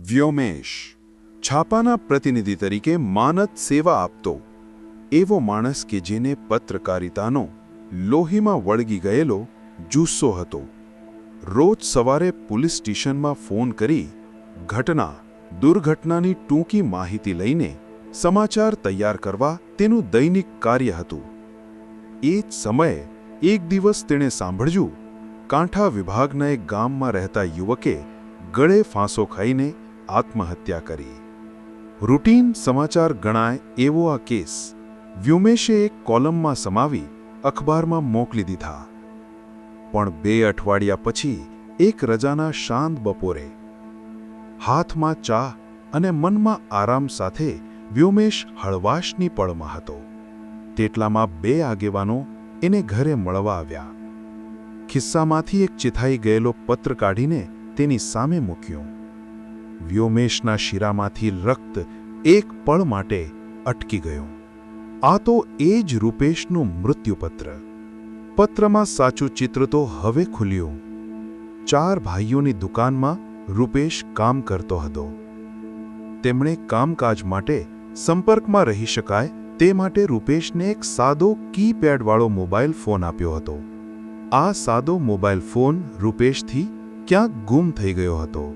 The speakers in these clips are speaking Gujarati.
વ્યોમેશ છાપાના પ્રતિનિધિ તરીકે માનદ સેવા આપતો એવો માણસ કે જેને પત્રકારિતાનો લોહીમાં વળગી ગયેલો જુસ્સો હતો. રોજ સવારે પોલીસ સ્ટેશનમાં ફોન કરી દુર્ઘટનાની ટૂંકી માહિતી લઈને સમાચાર તૈયાર કરવા તેનું દૈનિક કાર્ય હતું. એ જ સમયે એક દિવસ તેણે સાંભળ્યું કાંઠા વિભાગના એક ગામમાં રહેતા યુવકે ગળે ફાંસો ખાઈને આત્મહત્યા કરી. રૂટીન સમાચાર ગણાય એવો આ કેસ વ્યોમેશે એક કોલમમાં સમાવી અખબારમાં મોકલી દીધા. પણ 2 અઠવાડિયા પછી એક રજાના શાંત બપોરે હાથમાં ચા અને મનમાં આરામ સાથે વ્યોમેશ હળવાશની પળમાં હતો. તેટલામાં 2 આગેવાનો એને ઘરે મળવા આવ્યા. ખિસ્સામાંથી એક ચિથાઈ ગયેલો પત્ર કાઢીને તેની સામે મૂક્યો. વ્યોમેશના શિરામાંથી રક્ત એક પળ માટે અટકી ગયું. આ તો એ જ રૂપેશનું મૃત્યુપત્ર. પત્રમાં સાચું ચિત્ર તો હવે ખુલ્યું. 4 ભાઈઓની દુકાનમાં રૂપેશ કામ કરતો હતો. તેમણે કામકાજ માટે સંપર્કમાં રહી શકાય તે માટે રૂપેશને એક સાદો કીપેડવાળો મોબાઈલ ફોન આપ્યો હતો. આ સાદો મોબાઈલ ફોન રૂપેશથી ક્યાંક ગુમ થઈ ગયો હતો.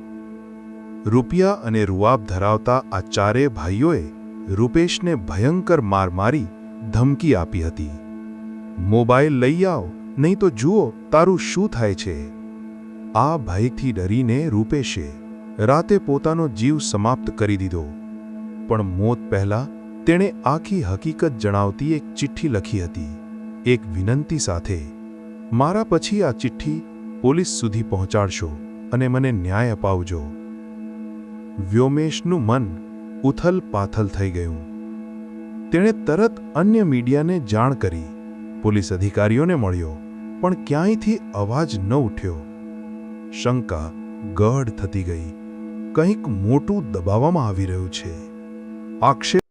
રૂપિયા અને રૂઆબ ધરાવતા આ 4 ભાઈઓએ રૂપેશને ભયંકર માર મારી ધમકી આપી હતી. મોબાઈલ લઈ આવ, નહીં તો જુઓ તારું શું થાય છે. આ ભયથી ડરીને રૂપેશે રાતે પોતાનો જીવ સમાપ્ત કરી દીધો. પણ મોત પહેલાં તેણે આખી હકીકત જણાવતી એક ચિઠ્ઠી લખી હતી, એક વિનંતી સાથે. મારા પછી આ ચિઠ્ઠી પોલીસ સુધી પહોંચાડશો અને મને ન્યાય અપાવજો. વ્યોમેશનું મન ઉથલ-પાથલ થઈ ગયું. તેણે તરત અન્ય મીડિયાને જાણ કરી. પોલીસ અધિકારીઓને મળ્યો, પણ ક્યાંયથી અવાજ ન ઉઠ્યો. શંકા ગઢ થતી ગઈ. કંઈક મોટું દબાવવામાં આવી રહ્યું છે. આક્ષેપ